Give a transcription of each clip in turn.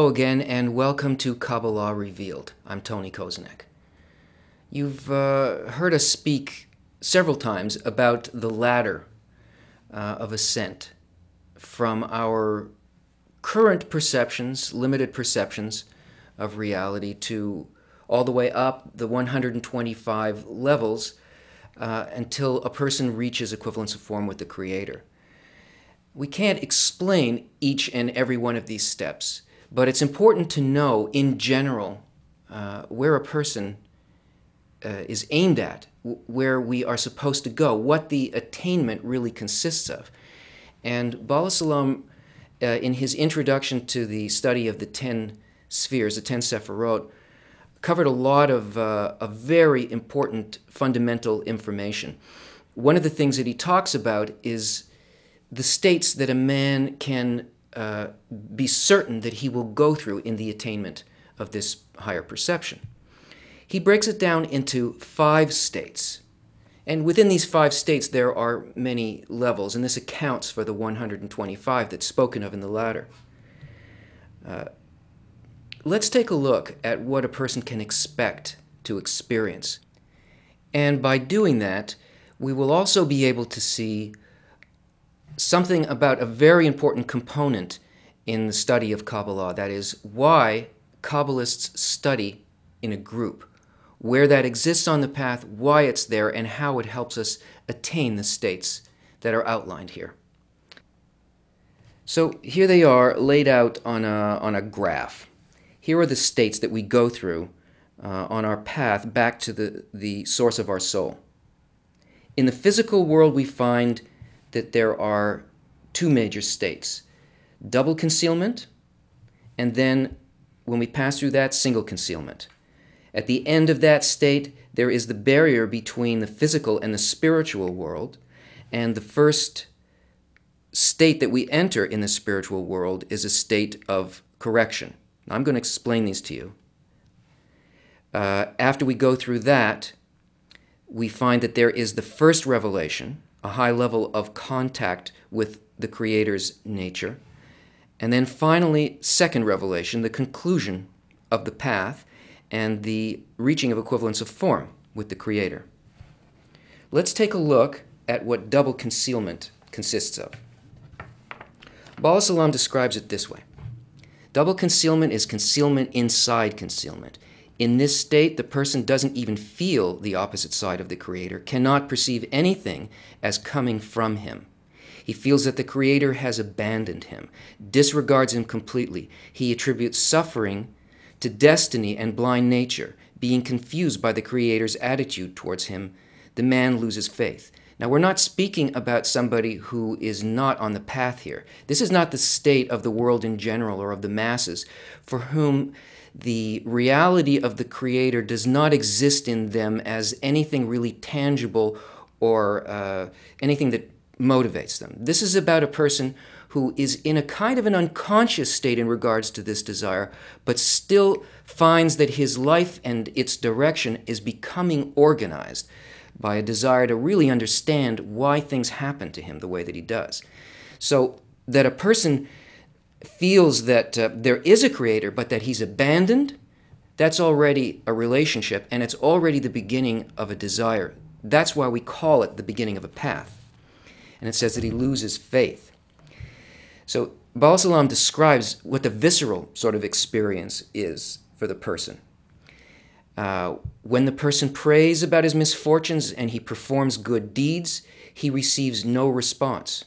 Hello again, and welcome to Kabbala Revealed. I'm Tony Kozenek. You've heard us speak several times about the ladder of ascent from our current perceptions, limited perceptions of reality, to all the way up the 125 levels until a person reaches equivalence of form with the Creator. We can't explain each and every one of these steps, but it's important to know, in general, where a person is aimed at, where we are supposed to go, what the attainment really consists of. And Bala Salam, in his introduction to the study of the 10 spheres, the 10 Sephirot, covered a lot of very important fundamental information. One of the things that he talks about is the states that a man can be certain that he will go through in the attainment of this higher perception. He breaks it down into 5 states. And within these 5 states, there are many levels, and this accounts for the 125 that's spoken of in the ladder. Let's take a look at what a person can expect to experience. And by doing that, we will also be able to see something about a very important component in the study of Kabbalah, that is, why Kabbalists study in a group, where that exists on the path, why it's there, and how it helps us attain the states that are outlined here. So here they are laid out on a graph. Here are the states that we go through on our path back to the source of our soul. In the physical world, we find that there are 2 major states: double concealment, and then when we pass through that, single concealment. At the end of that state, there is the barrier between the physical and the spiritual world, and the first state that we enter in the spiritual world is a state of correction. Now, I'm going to explain these to you. After we go through that, we find that there is the first revelation, a high level of contact with the Creator's nature. And then finally, second revelation, the conclusion of the path and the reaching of equivalence of form with the Creator. Let's take a look at what double concealment consists of. Bala Salam describes it this way. Double concealment is concealment inside concealment. In this state, the person doesn't even feel the opposite side of the Creator, cannot perceive anything as coming from him. He feels that the Creator has abandoned him, disregards him completely. He attributes suffering to destiny and blind nature. Being confused by the Creator's attitude towards him, the man loses faith. Now, we're not speaking about somebody who is not on the path here. This is not the state of the world in general or of the masses for whom the reality of the Creator does not exist in them as anything really tangible or anything that motivates them. This is about a person who is in a kind of an unconscious state in regards to this desire, but still finds that his life and its direction is becoming organized by a desire to really understand why things happen to him the way that he does. So that a person feels that there is a Creator, but that he's abandoned, that's already a relationship, and it's already the beginning of a desire. That's why we call it the beginning of a path. And it says that he loses faith. So Bala Salam describes what the visceral sort of experience is for the person. When the person prays about his misfortunes and he performs good deeds, he receives no response.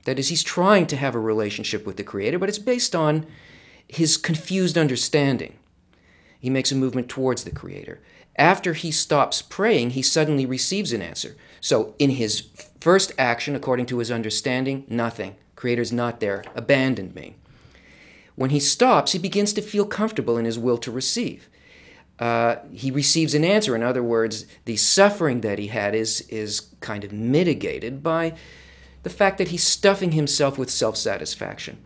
That is, he's trying to have a relationship with the Creator, but it's based on his confused understanding. He makes a movement towards the Creator. After he stops praying, he suddenly receives an answer. So in his first action, according to his understanding, nothing. Creator's not there. Abandoned me. When he stops, he begins to feel comfortable in his will to receive. He receives an answer. In other words, the suffering that he had is kind of mitigated by the fact that he's stuffing himself with self-satisfaction.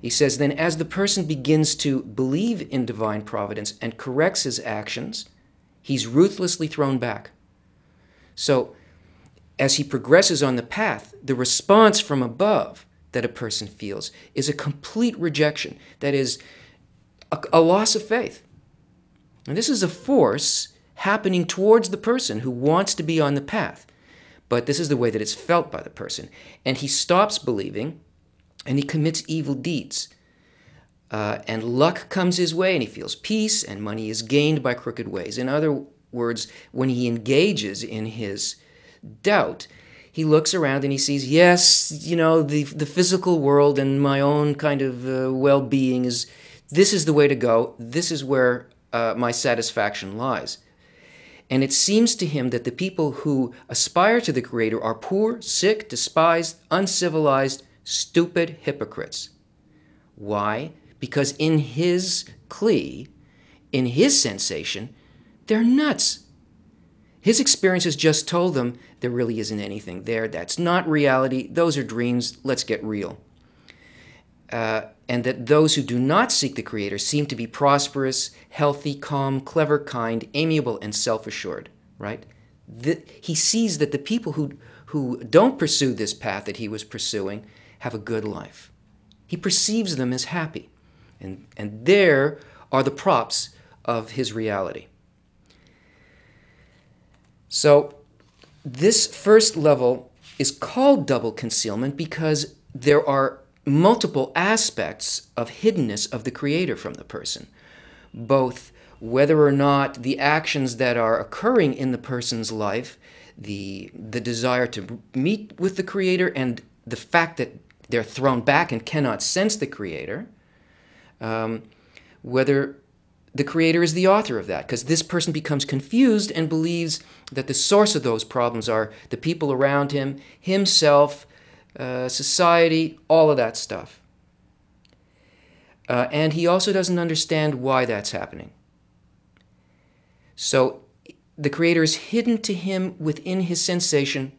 He says, then as the person begins to believe in divine providence and corrects his actions, he's ruthlessly thrown back. So as he progresses on the path, the response from above that a person feels is a complete rejection. That is, a loss of faith. And this is a force happening towards the person who wants to be on the path. But this is the way that it's felt by the person. And he stops believing, and he commits evil deeds. And luck comes his way, and he feels peace, and money is gained by crooked ways. In other words, when he engages in his doubt, he looks around and he sees, yes, the physical world and my own kind of well-being this is the way to go. This is where my satisfaction lies. And it seems to him that the people who aspire to the Creator are poor, sick, despised, uncivilized, stupid hypocrites. Why? Because in his plea, in his sensation, they're nuts. His experiences just told them there really isn't anything there. That's not reality. Those are dreams. Let's get real. And that those who do not seek the Creator seem to be prosperous, healthy, calm, clever, kind, amiable, and self-assured, right? He sees that the people who don't pursue this path that he was pursuing have a good life. He perceives them as happy. And there are the props of his reality. So this first level is called double concealment because there are multiple aspects of hiddenness of the Creator from the person, both whether or not the actions that are occurring in the person's life, the desire to meet with the Creator, and the fact that they're thrown back and cannot sense the Creator, whether the Creator is the author of that, because this person becomes confused and believes that the source of those problems are the people around him, himself, society, all of that stuff. And he also doesn't understand why that's happening. So the Creator is hidden to him within his sensation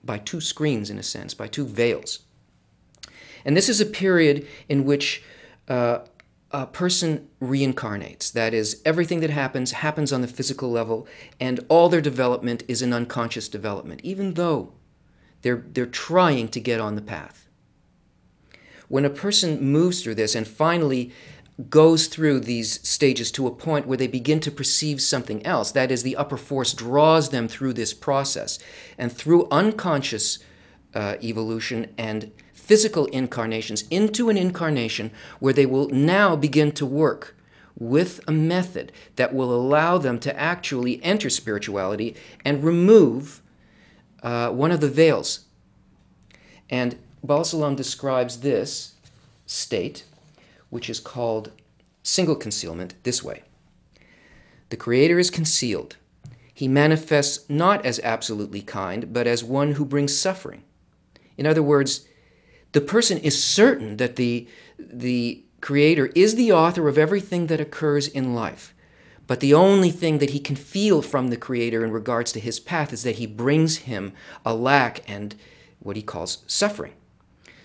by two screens, in a sense, by two veils. And this is a period in which a person reincarnates. That is, everything that happens on the physical level, and all their development is an unconscious development, even though they're trying to get on the path. When a person moves through this and finally goes through these stages to a point where they begin to perceive something else, that is, the upper force draws them through this process, and through unconscious evolution and physical incarnations into an incarnation where they will now begin to work with a method that will allow them to actually enter spirituality and remove one of the veils. And Baal Salam describes this state, which is called single concealment, this way. The Creator is concealed. He manifests not as absolutely kind, but as one who brings suffering. In other words, the person is certain that the Creator is the author of everything that occurs in life. But the only thing that he can feel from the Creator in regards to his path is that he brings him a lack and what he calls suffering.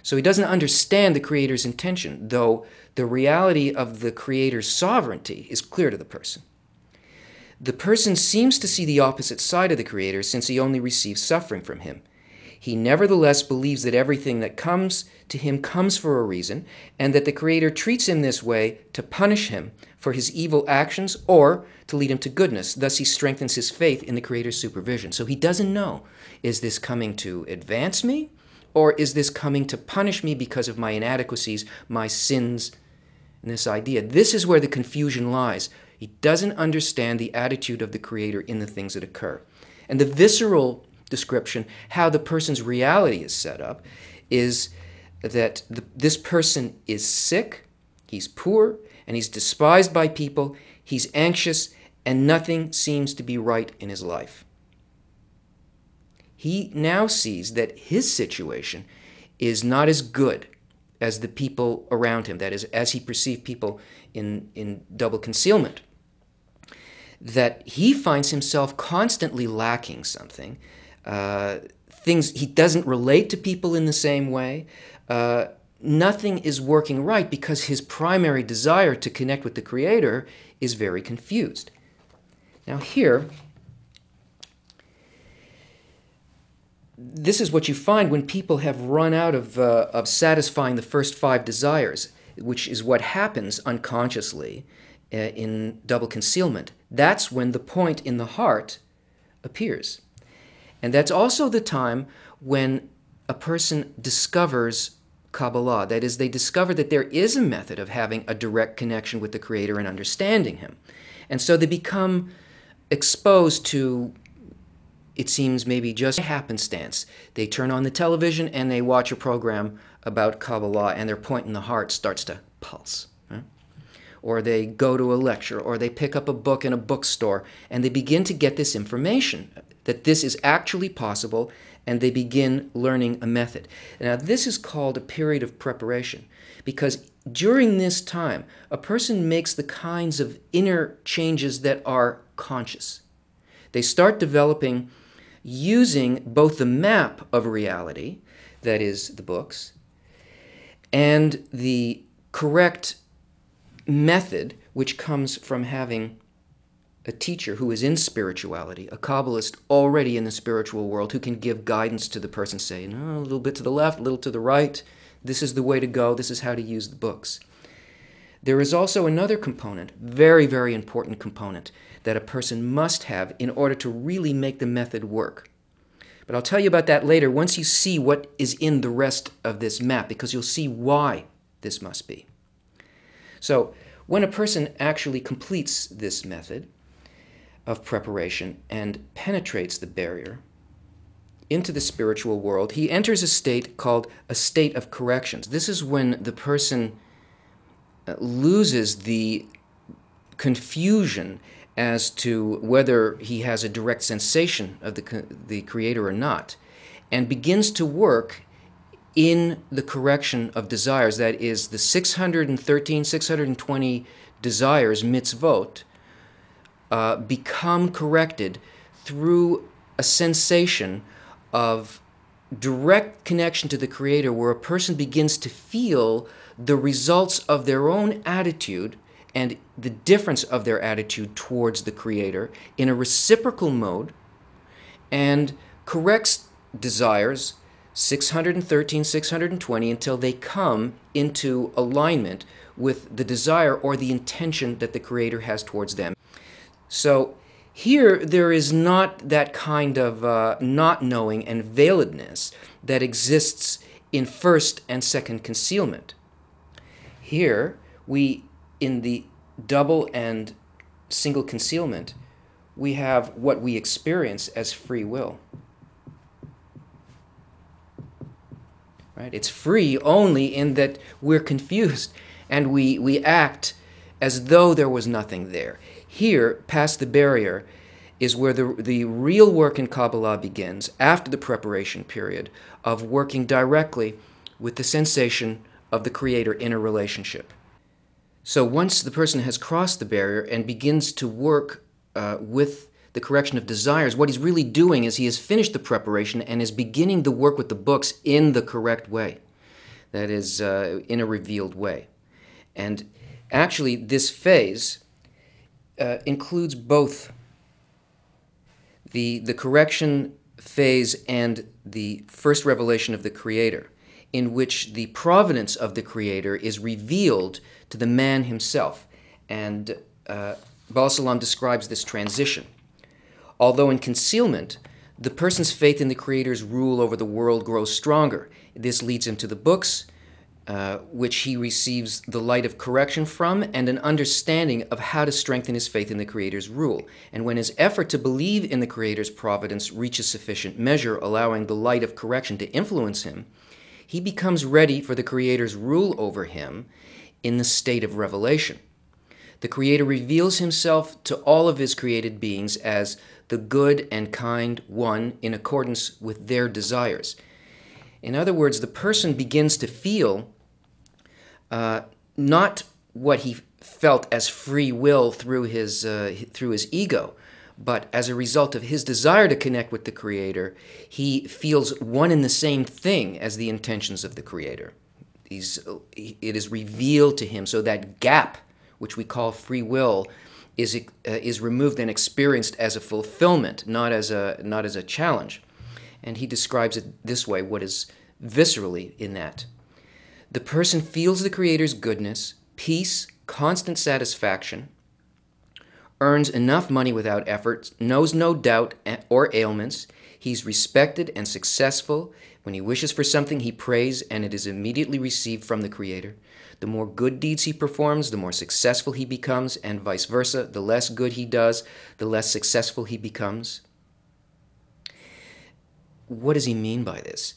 So he doesn't understand the Creator's intention, though the reality of the Creator's sovereignty is clear to the person. The person seems to see the opposite side of the Creator since he only receives suffering from him. He nevertheless believes that everything that comes to him comes for a reason, and that the Creator treats him this way to punish him for his evil actions or to lead him to goodness. Thus he strengthens his faith in the Creator's supervision. So he doesn't know, is this coming to advance me, or is this coming to punish me because of my inadequacies, my sins, and this idea? This is where the confusion lies. He doesn't understand the attitude of the Creator in the things that occur. And the visceral description, how the person's reality is set up, is that this person is sick, he's poor, and he's despised by people, he's anxious, and nothing seems to be right in his life. He now sees that his situation is not as good as the people around him, that is, as he perceived people in double concealment. That he finds himself constantly lacking something, he doesn't relate to people in the same way. Nothing is working right because his primary desire to connect with the Creator is very confused. Now here, this is what you find when people have run out of satisfying the first 5 desires. which is what happens unconsciously in double concealment, that's when the point in the heart appears. And that's also the time when a person discovers Kabbala. That is, they discover that there is a method of having a direct connection with the Creator and understanding Him. And so they become exposed to, it seems maybe just happenstance. They turn on the television and they watch a program about Kabbala, and their point in the heart starts to pulse. Right? Or they go to a lecture, or they pick up a book in a bookstore, and they begin to get this information that this is actually possible, and they begin learning a method. Now, this is called a period of preparation, because during this time, a person makes the kinds of inner changes that are conscious. They start developing using both the map of reality, that is, the books, and the correct method, which comes from having a teacher who is in spirituality, a Kabbalist already in the spiritual world, who can give guidance to the person, say, no, a little bit to the left, a little to the right, this is the way to go, this is how to use the books. There is also another component, very, very important component, that a person must have in order to really make the method work. But I'll tell you about that later once you see what is in the rest of this map, because you'll see why this must be. So, when a person actually completes this method of preparation and penetrates the barrier into the spiritual world, he enters a state called a state of corrections. This is when the person loses the confusion as to whether he has a direct sensation of the Creator or not, and begins to work in the correction of desires. That is, the 613, 620 desires, mitzvot, become corrected through a sensation of direct connection to the Creator, where a person begins to feel the results of their own attitude and the difference of their attitude towards the Creator in a reciprocal mode, and corrects desires 613, 620 until they come into alignment with the desire or the intention that the Creator has towards them. So here there is not that kind of not knowing and veiledness that exists in first and second concealment. Here, in the double and single concealment, we have what we experience as free will. Right? It's free only in that we're confused and we act as though there was nothing there. Here, past the barrier, is where the real work in Kabbala begins, after the preparation period of working directly with the sensation of the Creator in a relationship. So once the person has crossed the barrier and begins to work with the correction of desires, what he's really doing is he has finished the preparation and is beginning to work with the books in the correct way. That is, in a revealed way. And actually, this phase includes both the correction phase and the first revelation of the Creator, in which the providence of the Creator is revealed to the man himself. And Baal Salam describes this transition. Although in concealment, the person's faith in the Creator's rule over the world grows stronger. This leads him to the books, which he receives the light of correction from, and an understanding of how to strengthen his faith in the Creator's rule. And when his effort to believe in the Creator's providence reaches sufficient measure, allowing the light of correction to influence him, he becomes ready for the Creator's rule over him in the state of revelation. The Creator reveals himself to all of his created beings as the good and kind one in accordance with their desires. In other words, the person begins to feel not what he felt as free will through his ego, but as a result of his desire to connect with the Creator, he feels one and the same thing as the intentions of the Creator. It is revealed to him, so that gap, which we call free will, is removed and experienced as a fulfillment, not as a challenge. And he describes it this way, what is viscerally in that. The person feels the Creator's goodness, peace, constant satisfaction, earns enough money without effort, knows no doubt or ailments. He's respected and successful. When he wishes for something, he prays, and it is immediately received from the Creator. The more good deeds he performs, the more successful he becomes, and vice versa. The less good he does, the less successful he becomes. What does he mean by this?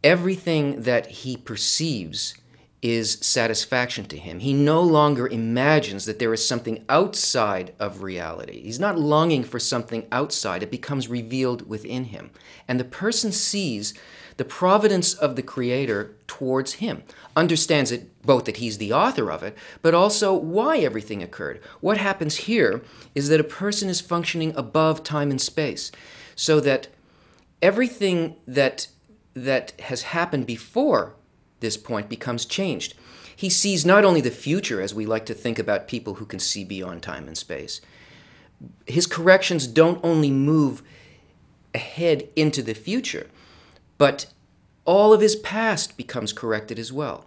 Everything that he perceives is satisfaction to him. He no longer imagines that there is something outside of reality. He's not longing for something outside. It becomes revealed within him. And the person sees the providence of the Creator towards him, understands it both that he's the author of it, but also why everything occurred. What happens here is that a person is functioning above time and space, so that everything that has happened before this point becomes changed. He sees not only the future, as we like to think about people who can see beyond time and space. His corrections don't only move ahead into the future, but all of his past becomes corrected as well.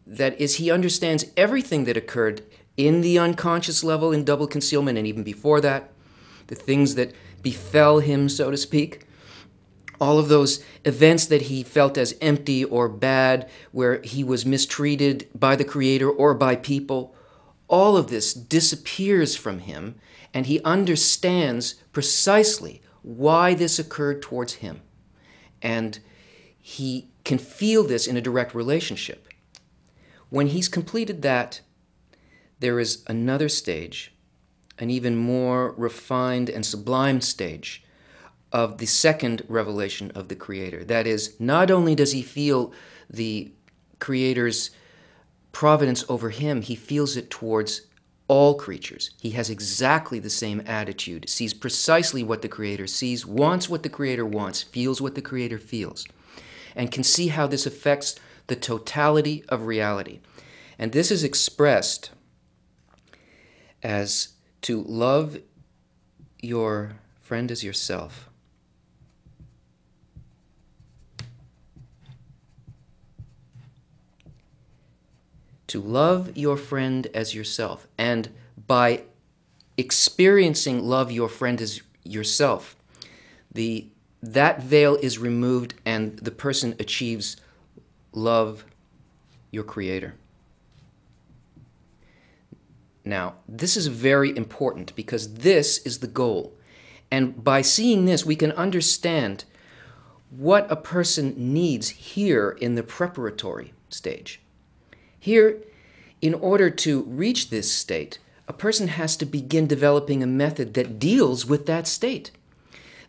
That is, he understands everything that occurred in the unconscious level in double concealment, and even before that, the things that befell him, so to speak. All of those events that he felt as empty or bad, where he was mistreated by the Creator or by people, all of this disappears from him, and he understands precisely why this occurred towards him. And he can feel this in a direct relationship. When he's completed that, there is another stage, an even more refined and sublime stage of the second revelation of the Creator. That is, not only does he feel the Creator's providence over him, he feels it towards all creatures. He has exactly the same attitude, sees precisely what the Creator sees, wants what the Creator wants, feels what the Creator feels, and can see how this affects the totality of reality. And this is expressed as to love your friend as yourself. To love your friend as yourself. And by experiencing love your friend as yourself, that veil is removed and the person achieves love your Creator. Now, this is very important because this is the goal. And by seeing this, we can understand what a person needs here in the preparatory stage. Here, in order to reach this state, a person has to begin developing a method that deals with that state.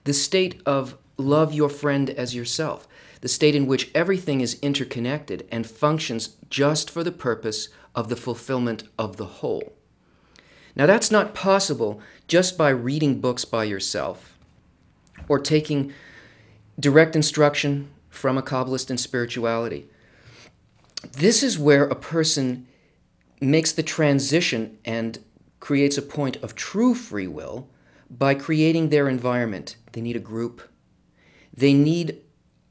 The state of love your friend as yourself. The state in which everything is interconnected and functions just for the purpose of the fulfillment of the whole. Now, that's not possible just by reading books by yourself or taking direct instruction from a Kabbalist in spirituality. This is where a person makes the transition and creates a point of true free will by creating their environment. They need a group. They need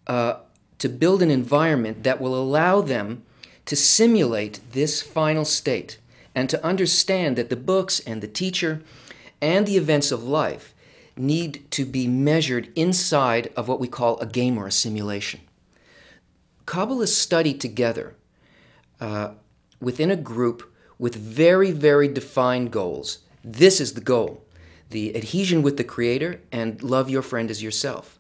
to build an environment that will allow them to simulate this final state and to understand that the books and the teacher and the events of life need to be measured inside of what we call a game or a simulation. Kabbalists study together within a group with very, very defined goals. This is the goal, the adhesion with the Creator and love your friend as yourself.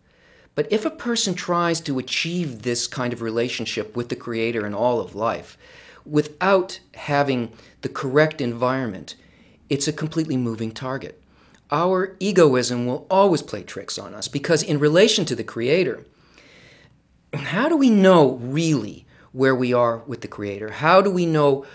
But if a person tries to achieve this kind of relationship with the Creator and all of life without having the correct environment, it's a completely moving target. Our egoism will always play tricks on us because in relation to the Creator, how do we know really where we are with the Creator? How do we know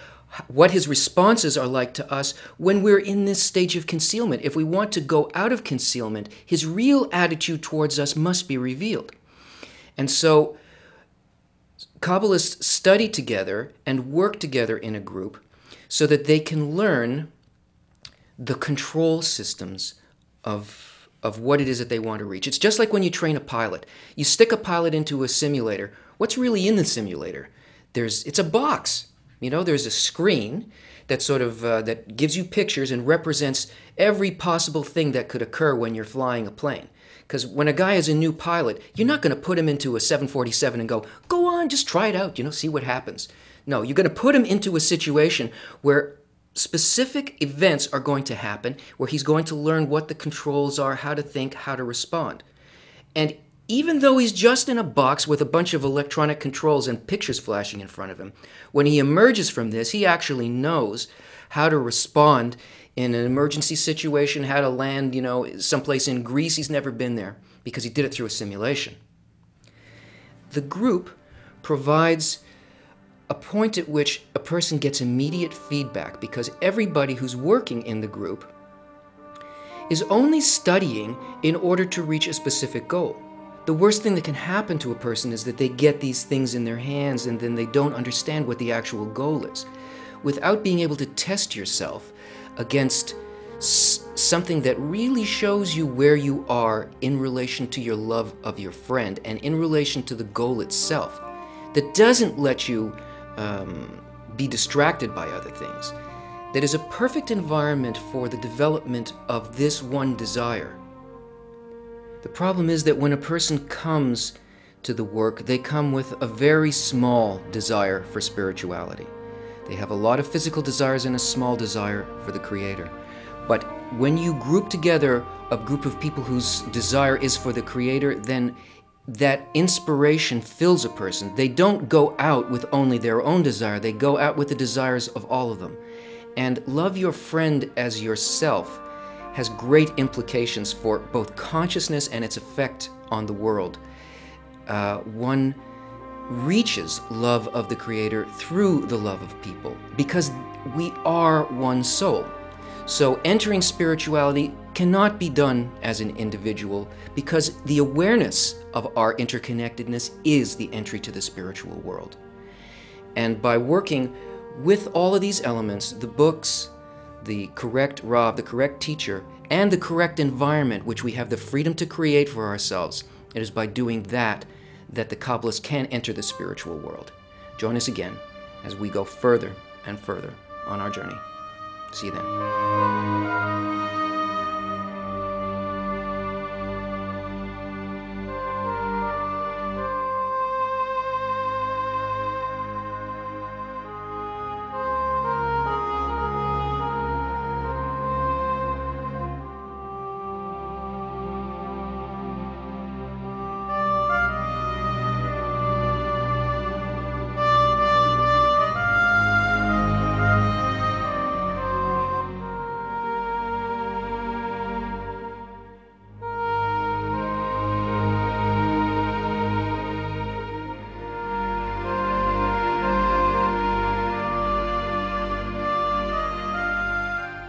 what His responses are like to us when we're in this stage of concealment? If we want to go out of concealment, His real attitude towards us must be revealed. And so Kabbalists study together and work together in a group so that they can learn the control systems of of what it is that they want to reach. It's just like when you train a pilot. You stick a pilot into a simulator. What's really in the simulator? It's a box. There's a screen that that gives you pictures and represents every possible thing that could occur when you're flying a plane. Because when a guy is a new pilot, you're not going to put him into a 747 and go on, just try it out, see what happens. No, you're going to put him into a situation where specific events are going to happen, where he's going to learn what the controls are, how to think, how to respond. And even though he's just in a box with a bunch of electronic controls and pictures flashing in front of him, when he emerges from this, he actually knows how to respond in an emergency situation, how to land, someplace in Greece. He's never been there because he did it through a simulation. The group provides a point at which a person gets immediate feedback, because everybody who's working in the group is only studying in order to reach a specific goal. The worst thing that can happen to a person is that they get these things in their hands and then they don't understand what the actual goal is. Without being able to test yourself against something that really shows you where you are in relation to your love of your friend and in relation to the goal itself, that doesn't let you be distracted by other things, that is a perfect environment for the development of this one desire. The problem is that when a person comes to the work, they come with a very small desire for spirituality. They have a lot of physical desires and a small desire for the Creator. But when you group together a group of people whose desire is for the Creator, then that inspiration fills a person. They don't go out with only their own desire. They go out with the desires of all of them. And love your friend as yourself has great implications for both consciousness and its effect on the world. One reaches love of the Creator through the love of people, because we are one soul. So entering spirituality cannot be done as an individual, because the awareness of our interconnectedness is the entry to the spiritual world. And by working with all of these elements, the books, the correct Rav, the correct teacher, and the correct environment which we have the freedom to create for ourselves, it is by doing that that the Kabbalists can enter the spiritual world. Join us again as we go further and further on our journey. See you then.